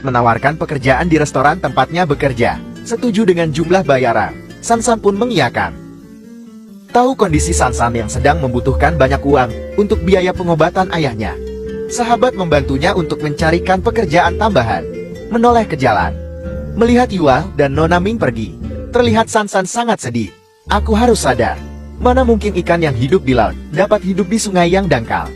menawarkan pekerjaan di restoran tempatnya bekerja. Setuju dengan jumlah bayaran, Sansan pun mengiyakan. Tahu kondisi Sansan yang sedang membutuhkan banyak uang untuk biaya pengobatan ayahnya, sahabat membantunya untuk mencarikan pekerjaan tambahan. Menoleh ke jalan, melihat Yuan dan Nona Ming pergi, terlihat Sansan sangat sedih. Aku harus sadar, mana mungkin ikan yang hidup di laut dapat hidup di sungai yang dangkal.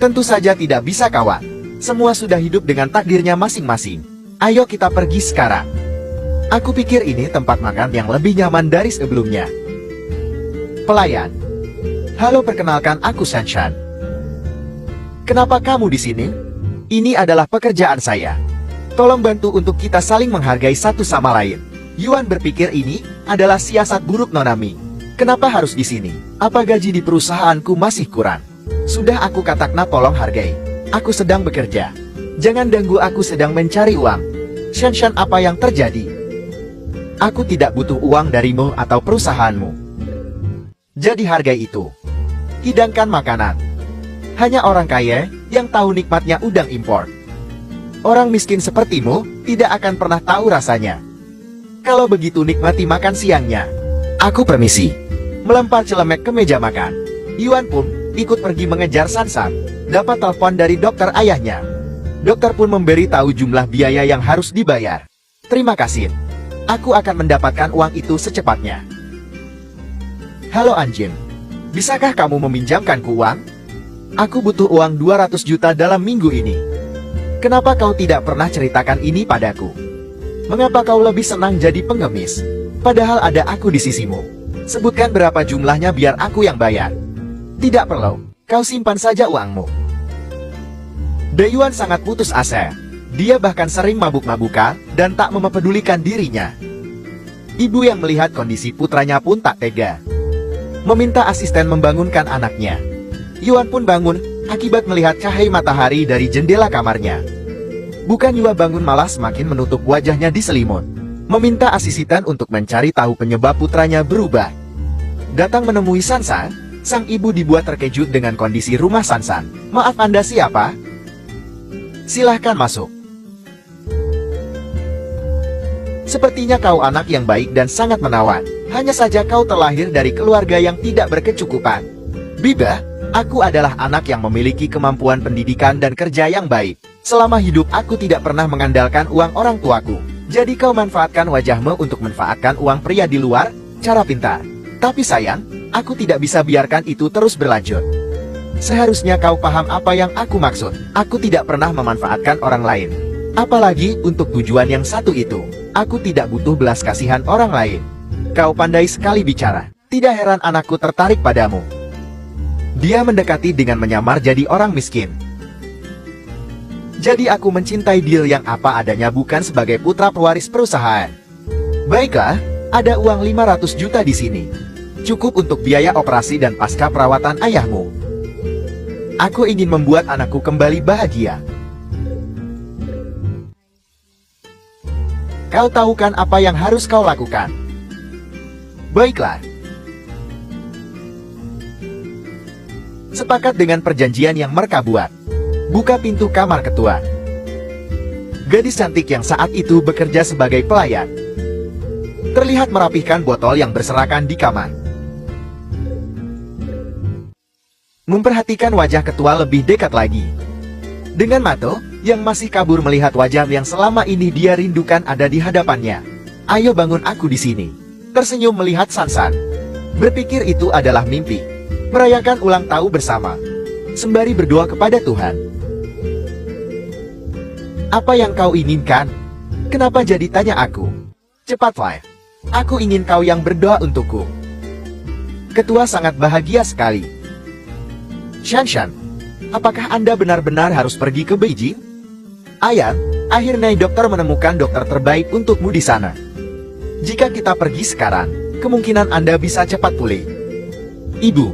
Tentu saja tidak bisa kawan. Semua sudah hidup dengan takdirnya masing-masing. Ayo kita pergi sekarang. Aku pikir ini tempat makan yang lebih nyaman dari sebelumnya. Pelayan. Halo, perkenalkan aku Shanshan. Kenapa kamu di sini? Ini adalah pekerjaan saya. Tolong bantu untuk kita saling menghargai satu sama lain. Yuan berpikir ini adalah siasat buruk Nona Ming. Kenapa harus di sini? Apa gaji di perusahaanku masih kurang? Sudah aku katakan tolong hargai. Aku sedang bekerja. Jangan ganggu, aku sedang mencari uang. Shanshan, apa yang terjadi? Aku tidak butuh uang darimu atau perusahaanmu. Jadi hargai itu. Hidangkan makanan. Hanya orang kaya yang tahu nikmatnya udang impor. Orang miskin sepertimu tidak akan pernah tahu rasanya. Kalau begitu nikmati makan siangnya. Aku permisi. Melempar celemek ke meja makan, Yuan pun ikut pergi mengejar Sansan. Dapat telepon dari dokter ayahnya. Dokter pun memberi tahu jumlah biaya yang harus dibayar. Terima kasih. Aku akan mendapatkan uang itu secepatnya. Halo Anjing. Bisakah kamu meminjamkanku uang? Aku butuh uang 200 juta dalam minggu ini. Kenapa kau tidak pernah ceritakan ini padaku? Mengapa kau lebih senang jadi pengemis? Padahal ada aku di sisimu. Sebutkan berapa jumlahnya biar aku yang bayar. Tidak perlu, kau simpan saja uangmu. Yuan sangat putus asa. Dia bahkan sering mabuk-mabukan dan tak mempedulikan dirinya. Ibu yang melihat kondisi putranya pun tak tega. Meminta asisten membangunkan anaknya. Yuan pun bangun akibat melihat cahaya matahari dari jendela kamarnya. Bukan Yuan bangun, malah semakin menutup wajahnya di selimut. Meminta asisten untuk mencari tahu penyebab putranya berubah. Datang menemui Sansan, sang ibu dibuat terkejut dengan kondisi rumah Sansan. Maaf, Anda siapa? Silahkan masuk. Sepertinya kau anak yang baik dan sangat menawan. Hanya saja kau terlahir dari keluarga yang tidak berkecukupan. Biba, aku adalah anak yang memiliki kemampuan pendidikan dan kerja yang baik. Selama hidup aku tidak pernah mengandalkan uang orang tuaku. Jadi kau manfaatkan wajahmu untuk manfaatkan uang pria di luar, cara pintar. Tapi sayang, aku tidak bisa biarkan itu terus berlanjut. Seharusnya kau paham apa yang aku maksud. Aku tidak pernah memanfaatkan orang lain. Apalagi untuk tujuan yang satu itu. Aku tidak butuh belas kasihan orang lain. Kau pandai sekali bicara. Tidak heran anakku tertarik padamu. Dia mendekati dengan menyamar jadi orang miskin. Jadi aku mencintai dia yang apa adanya, bukan sebagai putra pewaris perusahaan. Baiklah, ada uang 500 juta di sini. Cukup untuk biaya operasi dan pasca perawatan ayahmu. Aku ingin membuat anakku kembali bahagia. Kau tahu kan apa yang harus kau lakukan? Baiklah. Sepakat dengan perjanjian yang mereka buat. Buka pintu kamar ketua. Gadis cantik yang saat itu bekerja sebagai pelayan terlihat merapihkan botol yang berserakan di kamar. Memperhatikan wajah ketua lebih dekat lagi. Dengan mata yang masih kabur melihat wajah yang selama ini dia rindukan ada di hadapannya. Ayo bangun aku di sini. Tersenyum melihat Sansan. Berpikir itu adalah mimpi. Merayakan ulang tahun bersama. Sembari berdoa kepada Tuhan. Apa yang kau inginkan? Kenapa jadi tanya aku? Cepatlah. Aku ingin kau yang berdoa untukku. Ketua sangat bahagia sekali. Shanshan, apakah Anda benar-benar harus pergi ke Beijing? Ayah, akhirnya dokter menemukan dokter terbaik untukmu di sana. Jika kita pergi sekarang, kemungkinan Anda bisa cepat pulih. Ibu,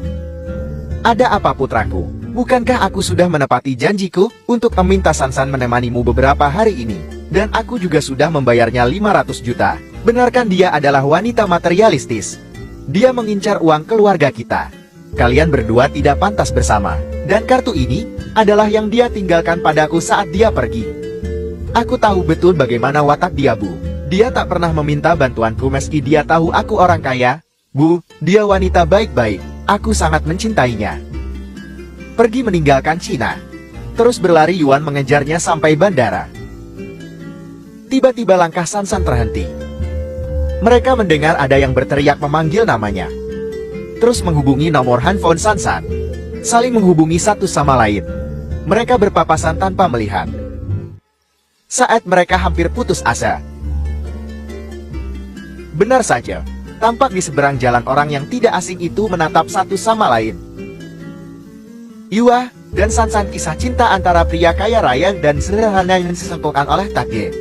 ada apa putraku? Bukankah aku sudah menepati janjiku untuk meminta Sansan menemanimu beberapa hari ini? Dan aku juga sudah membayarnya 500 juta. Benarkan dia adalah wanita materialistis? Dia mengincar uang keluarga kita. Kalian berdua tidak pantas bersama. Dan kartu ini adalah yang dia tinggalkan padaku saat dia pergi. Aku tahu betul bagaimana watak dia, Bu. Dia tak pernah meminta bantuanku meski dia tahu aku orang kaya. Bu, dia wanita baik-baik. Aku sangat mencintainya. Pergi meninggalkan Cina. Terus berlari Yuan mengejarnya sampai bandara. Tiba-tiba langkah Sansan terhenti. Mereka mendengar ada yang berteriak memanggil namanya. Terus menghubungi nomor handphone Sansan. Saling menghubungi satu sama lain. Mereka berpapasan tanpa melihat. Saat mereka hampir putus asa. Benar saja, tampak di seberang jalan orang yang tidak asing itu menatap satu sama lain. Yua dan Sansan, kisah cinta antara pria kaya raya dan sederhana yang disentuhkan oleh takdir.